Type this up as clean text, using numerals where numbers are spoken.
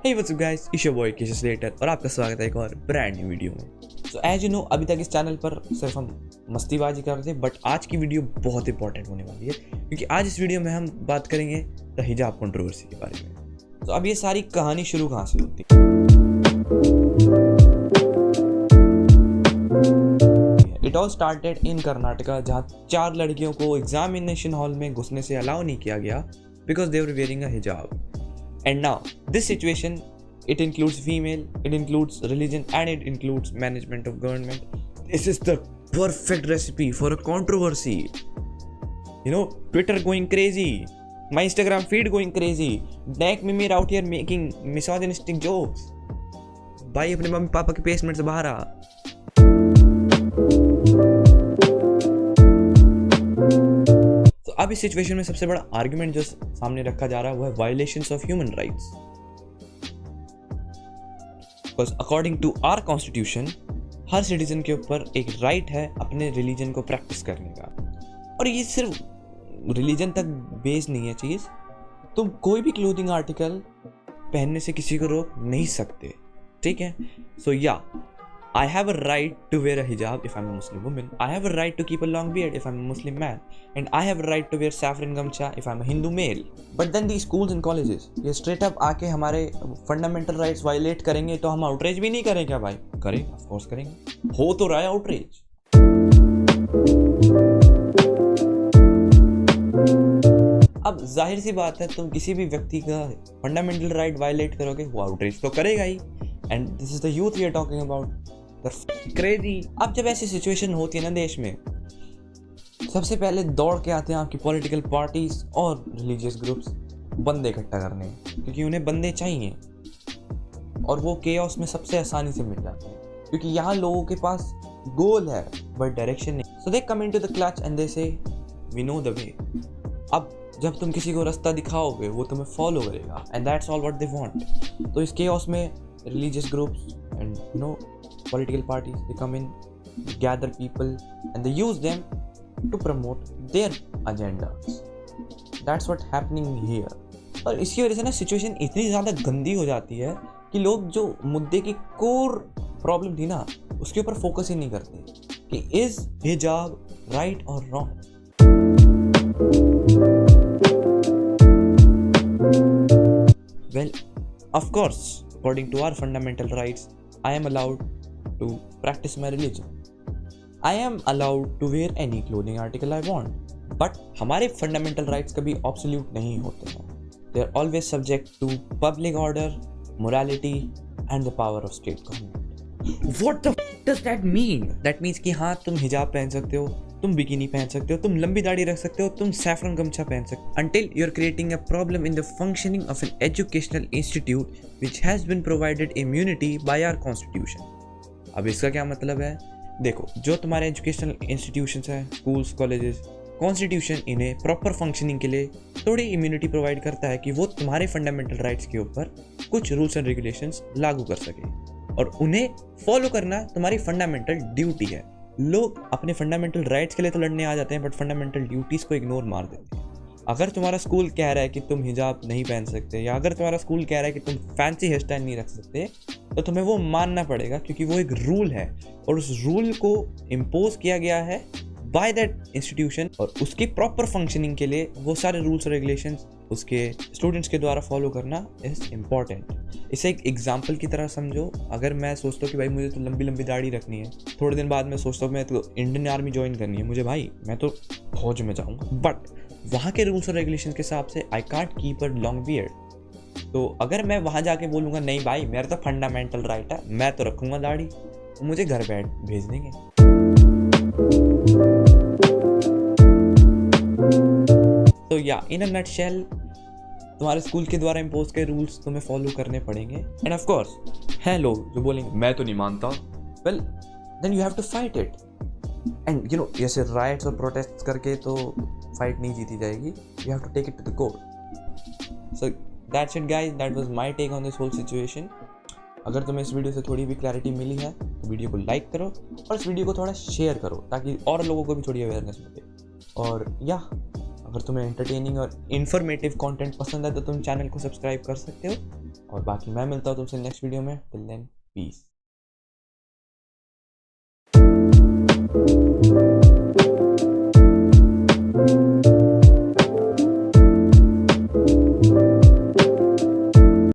Hey what's up guys, it's your boy Kisha Slater और आपका स्वागत है एक और ब्रांड न्यू वीडियो में। So as you know, अभी तक इस चैनल पर सिर्फ हम मस्तीबाजी कर रहे थे, बट आज की वीडियो बहुत इंपॉर्टेंट होने वाली है क्योंकि आज इस वीडियो में हम बात करेंगे द हिजाब कंट्रोवर्सी के बारे में। तो अब ये सारी कहानी शुरू कहाँ से होती है? It all started in Karnataka, जहाँ 4 लड़कियों को एग्जामिनेशन हॉल में घुसने से अलाउ नहीं किया गया because they were wearing a hijab. And now, this situation, it includes female, it includes religion, and it includes management of government. This is the perfect recipe for a controversy. You know, Twitter going crazy, my Instagram feed going crazy, Dak Mimir out here making misogynistic jokes. भाई अपने mummy papa के basement से बाहर आ। अब इस situation में सबसे बड़ा आर्गुमेंट जो सामने रखा जा रहा है वो है violations of human rights. Because according to our constitution हर सिटीजन के ऊपर एक राइट है अपने रिलीजन को प्रैक्टिस करने का, और ये सिर्फ रिलीजन तक बेस्ड नहीं है चीज़। तुम कोई भी क्लोथिंग आर्टिकल पहनने से किसी को रोक नहीं सकते, ठीक है? सो या I have a right to wear a hijab if I'm a Muslim woman. I have a right to keep a long beard if I'm a Muslim man. And I have a right to wear saffron gamcha if I'm a Hindu male. But then these schools and colleges, ये straight up आके हमारे fundamental rights violate करेंगे तो हम outrage भी नहीं करें क्या भाई? करें, of course करेंगे। हो तो रहा है outrage। अब जाहिर सी बात है, तुम किसी भी व्यक्ति का fundamental right violate करोगे, वो outrage तो करेगा ही। And this is the youth we are talking about. Crazy. अब जब ऐसी सिचुएशन होती है ना देश में, सबसे पहले दौड़ के आते हैं आपकी पॉलिटिकल पार्टीज और रिलीजियस ग्रुप्स बंदे इकट्ठा करने, क्योंकि उन्हें बंदे चाहिए और वो केओस में सबसे आसानी से मिल जाते हैं क्योंकि यहाँ लोगों के पास गोल है बट डायरेक्शन नहीं। So they come into the clutch and they say we know the way. अब जब तुम किसी को रास्ता दिखाओगे वो तुम्हें फॉलो करेगा and that's all what they want. तो इस केओस में religious groups and political parties, they come in, they gather people and they use them to promote their agendas. That's what happening here. और इसकी वजह से ना situation इतनी ज़्यादा गंदी हो जाती है कि लोग जो मुद्दे की कोर प्रॉब्लम थी ना उसके ऊपर फोकस ही नहीं करते कि इज हिजाब राइट और wrong. Well, of course, according to our fundamental rights, I am allowed to practice my religion. I am allowed to wear any clothing article I want. But हमारे fundamental rights कभी absolute नहीं होते हैं. They are always subject to public order, morality, and the power of state government. What the f does that mean? That means कि हाँ तुम हिजाब पहन सकते हो, तुम बिकिनी पहन सकते हो, तुम लंबी दाढ़ी रख सकते हो, तुम सैफरन गमछा पहन सकते हो, until you're creating a problem in the functioning of an educational institute which has been provided immunity by our constitution. अब इसका क्या मतलब है? देखो, जो तुम्हारे एजुकेशनल इंस्टीट्यूशंस हैं, स्कूल्स, कॉलेजेस, कॉन्स्टिट्यूशन इन्हें प्रॉपर फंक्शनिंग के लिए थोड़ी इम्यूनिटी प्रोवाइड करता है कि वो तुम्हारे फंडामेंटल राइट्स के ऊपर कुछ रूल्स एंड रेगुलेशंस लागू कर सके, और उन्हें फॉलो करना तुम्हारी फंडामेंटल ड्यूटी है। लोग अपने फंडामेंटल राइट्स के लिए तो लड़ने आ जाते हैं बट फंडामेंटल ड्यूटीज़ को इग्नोर मार देते हैं। अगर तुम्हारा स्कूल कह रहा है कि तुम हिजाब नहीं पहन सकते, या अगर तुम्हारा स्कूल कह रहा है कि तुम फैंसी हेयर स्टाइल नहीं रख सकते, तो तुम्हें वो मानना पड़ेगा क्योंकि वो एक रूल है और उस रूल को इम्पोज किया गया है बाय दैट इंस्टीट्यूशन, और उसकी प्रॉपर फंक्शनिंग के लिए वो सारे रूल्स और रेगुलेशंस उसके स्टूडेंट्स के द्वारा फॉलो करना इज़ इम्पॉर्टेंट। इसे एक एग्जाम्पल की तरह समझो। अगर मैं सोचता हूँ कि भाई मुझे तो लंबी लंबी दाढ़ी रखनी है, थोड़े दिन बाद मैं सोचता हूँ मैं तो इंडियन आर्मी ज्वाइन करनी है मुझे, भाई मैं तो फौज में जाऊँगा, बट वहाँ के रूल्स और रेगुलेशंस के हिसाब से I can't keep a long beard. तो अगर मैं वहाँ जाके बोलूँगा नहीं भाई मेरा तो फंडामेंटल राइट है, मैं तो रखूँगा दाढ़ी, तो मुझे घर बैठ भेज देंगे। तो या इन अ नटशेल तुम्हारे स्कूल के द्वारा इम्पोज के रूल्स तुम्हें फॉलो करने पड़ेंगे। एंड ऑफ कोर्स हैं लोग जो बोलेंगे मैं तो नहीं मानता, well then you have to fight it. And ऐसे राइट्स और प्रोटेस्ट करके तो फाइट नहीं जीती जाएगी, you have to take it to the court. So that's it guys, that was my take on this whole situation. अगर तुम्हें इस वीडियो से थोड़ी भी क्लैरिटी मिली है तो वीडियो को लाइक करो और इस वीडियो को थोड़ा शेयर करो ताकि और लोगों को भी थोड़ी अवेयरनेस मिले। और या अगर तुम्हें एंटरटेनिंग और इन्फॉर्मेटिव कंटेंट पसंद है तो तुम चैनल को सब्सक्राइब कर सकते हो। और बाकी मैं मिलता हूँ तुमसे नेक्स्ट वीडियो में। Till then piece.